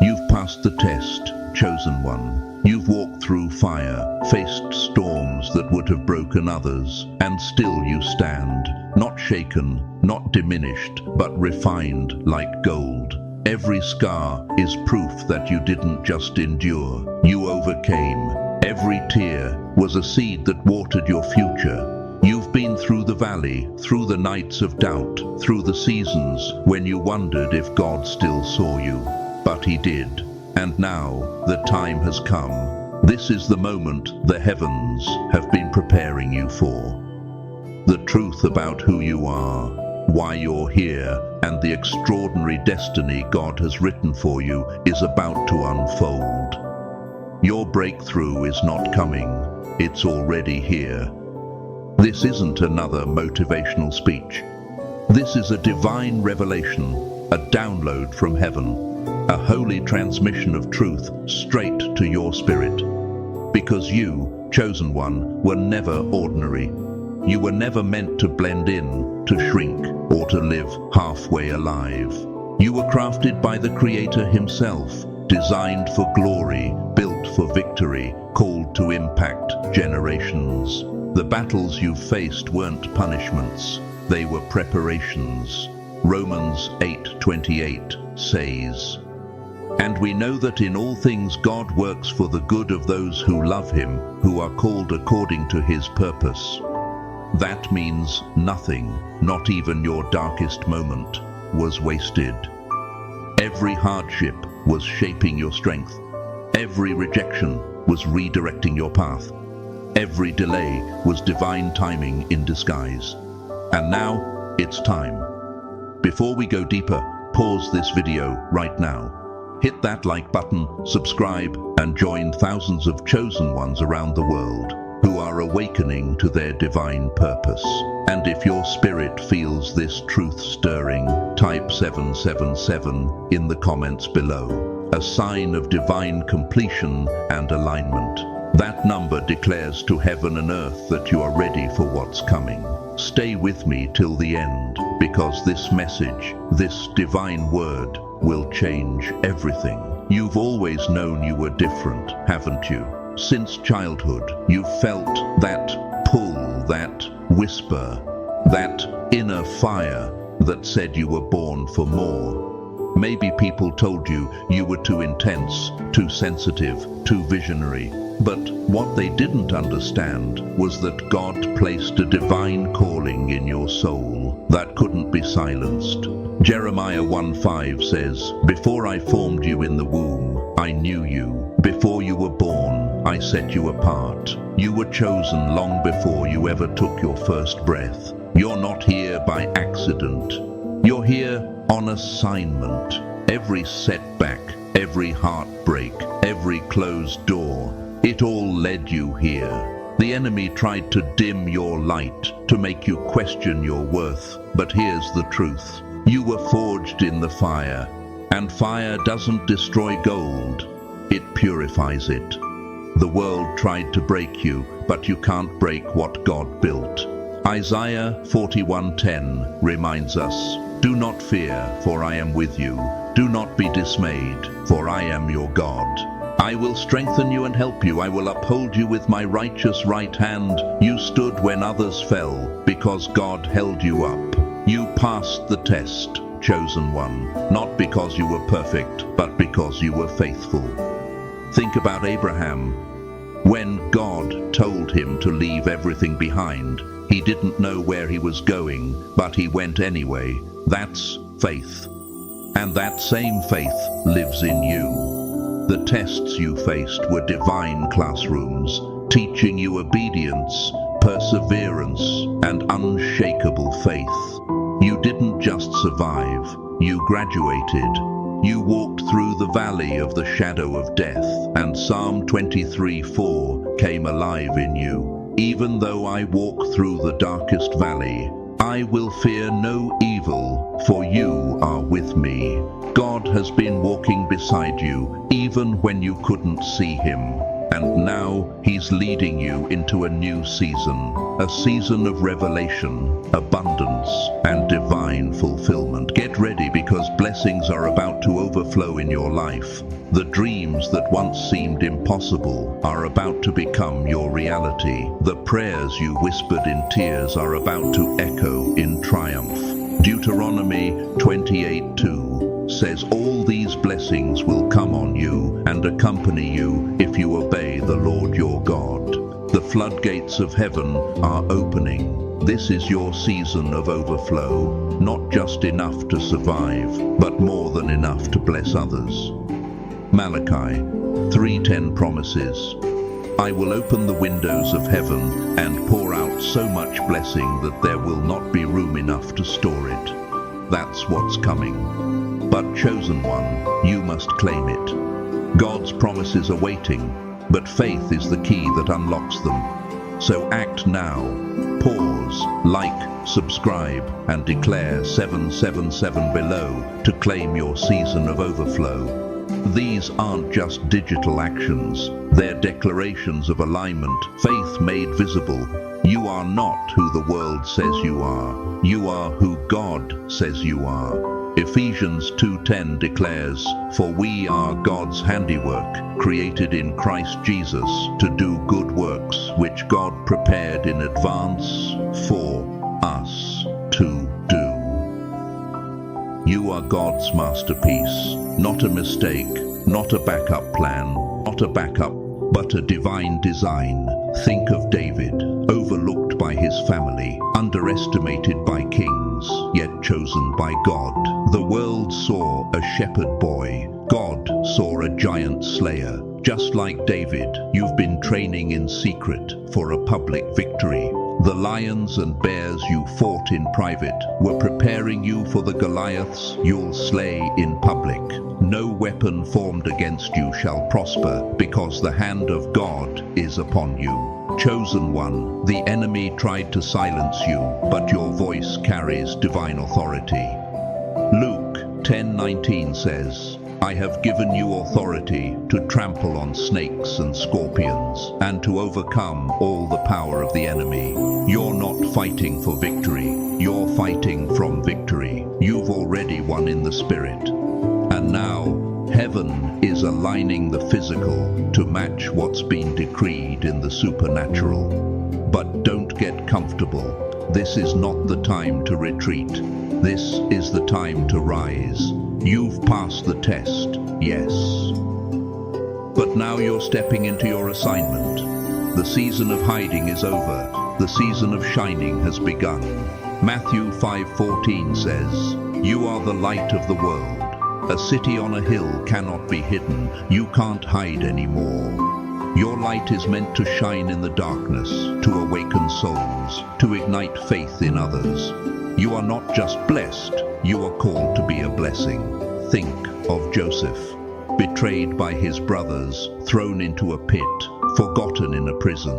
You've passed the test, chosen one. You've walked through fire, faced storms that would have broken others, and still you stand, not shaken, not diminished, but refined like gold. Every scar is proof that you didn't just endure, you overcame. Every tear was a seed that watered your future. You've been through the valley, through the nights of doubt, through the seasons when you wondered if God still saw you. But He did. And now the time has come. This is the moment the heavens have been preparing you for. The truth about who you are, why you're here, and the extraordinary destiny God has written for you is about to unfold. Your breakthrough is not coming, it's already here. This isn't another motivational speech. This is a divine revelation, a download from heaven, a holy transmission of truth straight to your spirit. Because you, chosen one, were never ordinary. You were never meant to blend in, to shrink, or to live halfway alive. You were crafted by the Creator Himself, designed for glory, built for victory, called to impact generations. The battles you faced weren't punishments, they were preparations. Romans 8:28 says, "And we know that in all things God works for the good of those who love Him, who are called according to His purpose." That means nothing, not even your darkest moment, was wasted. Every hardship was shaping your strength. Every rejection was redirecting your path. Every delay was divine timing in disguise. And now, it's time. Before we go deeper, pause this video right now. Hit that like button, subscribe, and join thousands of chosen ones around the world who are awakening to their divine purpose. And if your spirit feels this truth stirring, type 777 in the comments below, a sign of divine completion and alignment. That number declares to heaven and earth that you are ready for what's coming. Stay with me till the end, because this message, this divine word, will change everything. You've always known you were different, haven't you? Since childhood, you've felt that pull, that whisper, that inner fire that said you were born for more. Maybe people told you you were too intense, too sensitive, too visionary. But what they didn't understand was that God placed a divine calling in your soul that couldn't be silenced. Jeremiah 1:5 says, "Before I formed you in the womb, I knew you. Before you were born, I set you apart. You were chosen long before you ever took your first breath." You're not here by accident. You're here on assignment. Every setback, every heartbreak, every closed door, it all led you here. The enemy tried to dim your light, to make you question your worth. But here's the truth. You were forged in the fire, and fire doesn't destroy gold. It purifies it. The world tried to break you, but you can't break what God built. Isaiah 41:10 reminds us, "Do not fear, for I am with you. Do not be dismayed, for I am your God. I will strengthen you and help you. I will uphold you with my righteous right hand. You stood when others fell, because God held you up. You passed the test, chosen one, not because you were perfect, but because you were faithful." Think about Abraham. When God told him to leave everything behind, he didn't know where he was going, but he went anyway. That's faith. And that same faith lives in you. The tests you faced were divine classrooms, teaching you obedience, perseverance, and unshakable faith. You didn't just survive, you graduated. You walked through the valley of the shadow of death, and Psalm 23:4 came alive in you. "Even though I walk through the darkest valley, I will fear no evil, for you are with me." God has been walking beside you, even when you couldn't see Him. And now he's leading you into a new season, a season of revelation, abundance, and divine fulfillment. Get ready because blessings are about to overflow in your life. The dreams that once seemed impossible are about to become your reality. The prayers you whispered in tears are about to echo in triumph. Deuteronomy 28:2 says, "All these blessings will come on you and accompany you if you obey the Lord your God." The floodgates of heaven are opening. This is your season of overflow, not just enough to survive, but more than enough to bless others. Malachi 3:10 promises, "I will open the windows of heaven and pour out so much blessing that there will not be room enough to store it." That's what's coming. But chosen one, you must claim it. God's promises are waiting, but faith is the key that unlocks them. So act now. Pause, like, subscribe, and declare 777 below to claim your season of overflow. These aren't just digital actions, they're declarations of alignment, faith made visible. You are not who the world says you are. You are who God says you are. Ephesians 2:10 declares, "For we are God's handiwork, created in Christ Jesus to do good works, which God prepared in advance for us to do." You are God's masterpiece, not a mistake, not a backup plan, not a backup, but a divine design. Think of David, overlooked by his family, underestimated by kings, yet chosen by God. The world saw a shepherd boy. God saw a giant slayer. Just like David, you've been training in secret for a public victory. The lions and bears you fought in private were preparing you for the Goliaths you'll slay in public. No weapon formed against you shall prosper, because the hand of God is upon you. Chosen one, the enemy tried to silence you, but your voice carries divine authority. Luke 10:19 says, "I have given you authority to trample on snakes and scorpions, and to overcome all the power of the enemy." You're not fighting for victory, you're fighting from victory. You've already won in the spirit. And now, heaven is aligning the physical to match what's been decreed in the supernatural. But don't get comfortable. This is not the time to retreat. This is the time to rise. You've passed the test, yes. But now you're stepping into your assignment. The season of hiding is over. The season of shining has begun. Matthew 5:14 says, "You are the light of the world. A city on a hill cannot be hidden. You can't hide anymore." Your light is meant to shine in the darkness, to awaken souls, to ignite faith in others. You are not just blessed, you are called to be a blessing. Think of Joseph, betrayed by his brothers, thrown into a pit, forgotten in a prison,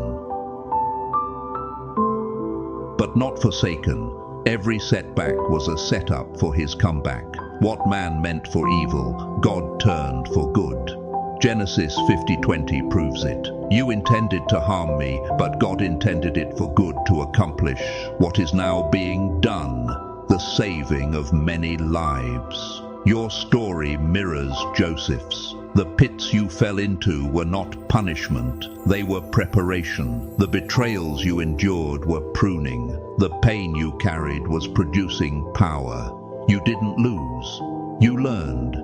but not forsaken. Every setback was a setup for his comeback. What man meant for evil, God turned for good. Genesis 50:20 proves it. You intended to harm me, but God intended it for good to accomplish what is now being done, the saving of many lives. Your story mirrors Joseph's. The pits you fell into were not punishment, they were preparation. The betrayals you endured were pruning. The pain you carried was producing power. You didn't lose, you learned.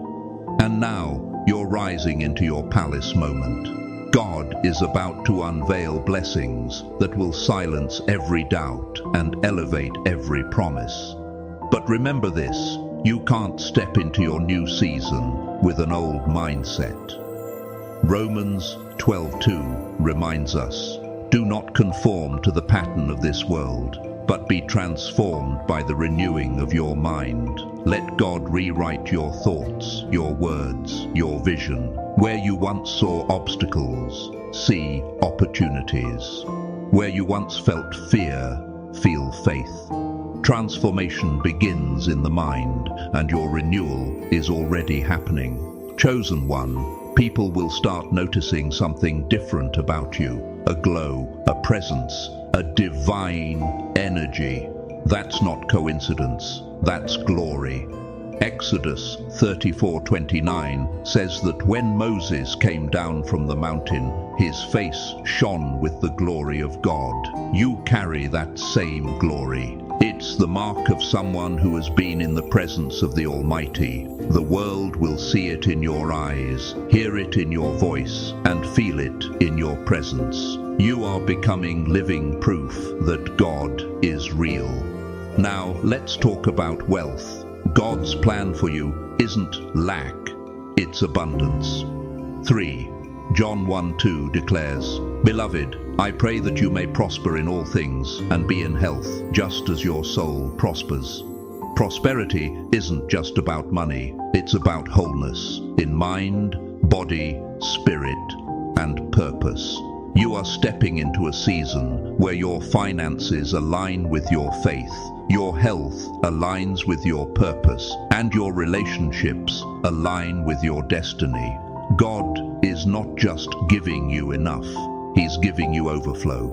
And now, you're rising into your palace moment. God is about to unveil blessings that will silence every doubt and elevate every promise. But remember this, you can't step into your new season with an old mindset. Romans 12:2 reminds us, "Do not conform to the pattern of this world, but be transformed by the renewing of your mind." Let God rewrite your thoughts, your words, your vision. Where you once saw obstacles, see opportunities. Where you once felt fear, feel faith. Transformation begins in the mind, and your renewal is already happening. Chosen one, People will start noticing something different about you. A glow, a presence, a divine energy. That's not coincidence, that's glory. Exodus 34:29 says that when Moses came down from the mountain, his face shone with the glory of God. You carry that same glory. It's the mark of someone who has been in the presence of the Almighty. The world will see it in your eyes, hear it in your voice, and feel it in your presence. You are becoming living proof that God is real. Now, let's talk about wealth. God's plan for you isn't lack, it's abundance. 3. John 1:2 declares, "Beloved, I pray that you may prosper in all things and be in health, just as your soul prospers." Prosperity isn't just about money, it's about wholeness in mind, body, spirit, and purpose. You are stepping into a season where your finances align with your faith, your health aligns with your purpose, and your relationships align with your destiny. God is not just giving you enough, He's giving you overflow.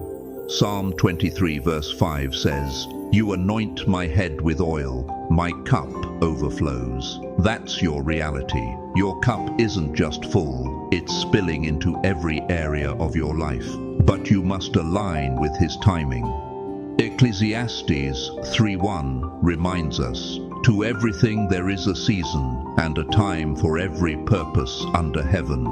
Psalm 23 verse 5 says, "You anoint my head with oil, my cup overflows." That's your reality. Your cup isn't just full, it's spilling into every area of your life. But you must align with His timing. Ecclesiastes 3:1 reminds us, "To everything there is a season and a time for every purpose under heaven."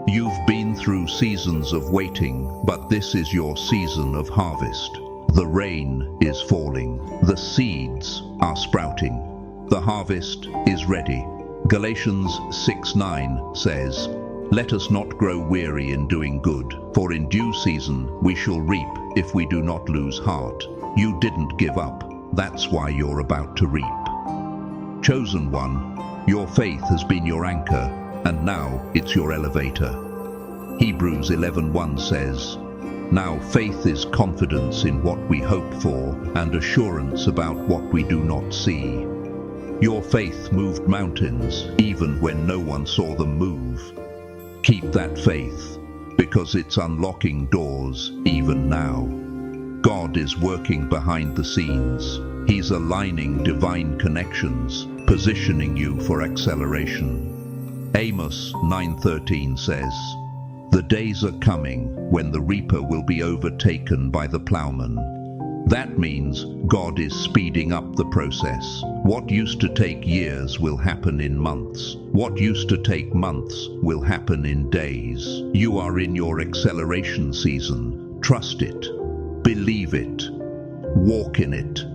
You've been through seasons of waiting, but this is your season of harvest. The rain is falling, the seeds are sprouting, the harvest is ready. Galatians 6:9 says, "Let us not grow weary in doing good, for in due season we shall reap if we do not lose heart." You didn't give up, that's why you're about to reap. Chosen one, your faith has been your anchor, and now it's your elevator. Hebrews 11:1 says, "Now faith is confidence in what we hope for and assurance about what we do not see." Your faith moved mountains even when no one saw them move. Keep that faith, because it's unlocking doors even now. God is working behind the scenes. He's aligning divine connections, positioning you for acceleration. Amos 9:13 says, "The days are coming when the reaper will be overtaken by the plowman." That means God is speeding up the process. What used to take years will happen in months. What used to take months will happen in days. You are in your acceleration season. Trust it. Believe it. Walk in it.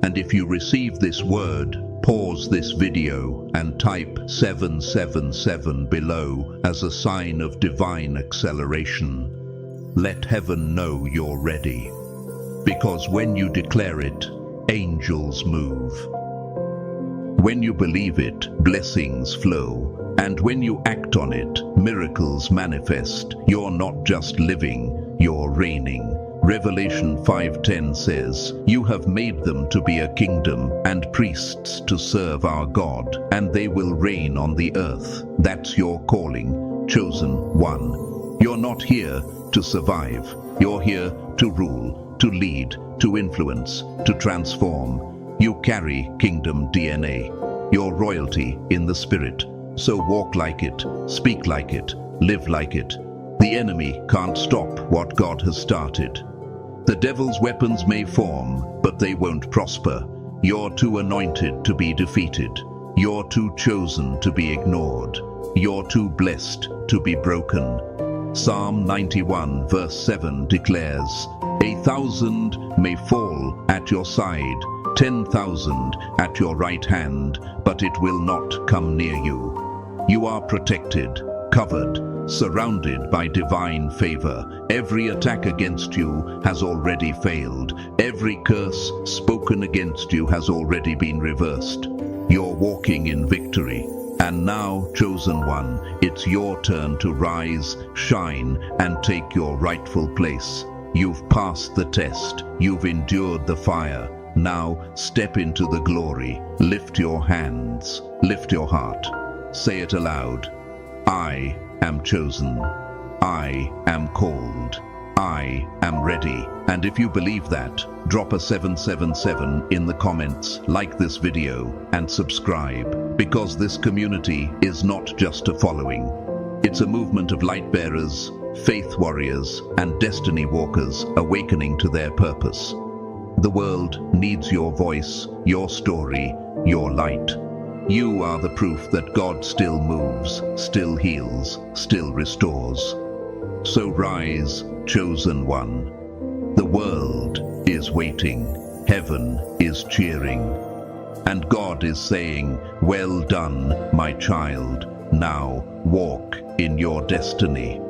And if you receive this word, pause this video and type 777 below as a sign of divine acceleration. Let heaven know you're ready. Because when you declare it, angels move. When you believe it, blessings flow. And when you act on it, miracles manifest. You're not just living, you're reigning. Revelation 5:10 says, "You have made them to be a kingdom and priests to serve our God, and they will reign on the earth." That's your calling, chosen one. You're not here to survive. You're here to rule, to lead, to influence, to transform. You carry kingdom DNA. You're royalty in the spirit. So walk like it, speak like it, live like it. The enemy can't stop what God has started. The devil's weapons may form, but they won't prosper. You're too anointed to be defeated. You're too chosen to be ignored. You're too blessed to be broken. Psalm 91 verse 7 declares, 1,000 may fall at your side, 10,000 at your right hand, but it will not come near you. You are protected, covered, surrounded by divine favor. Every attack against you has already failed. Every curse spoken against you has already been reversed. You're walking in victory. And now, chosen one, it's your turn to rise, shine, and take your rightful place. You've passed the test. You've endured the fire. Now, step into the glory. Lift your hands. Lift your heart. Say it aloud. I am chosen. I am called. I am ready. And if you believe that, drop a 777 in the comments, like this video, and subscribe. Because this community is not just a following. It's a movement of light bearers, faith warriors, and destiny walkers awakening to their purpose. The world needs your voice, your story, your light. You are the proof that God still moves, still heals, still restores. So rise, chosen one. The world is waiting, heaven is cheering, and God is saying, "Well done, my child. Now walk in your destiny."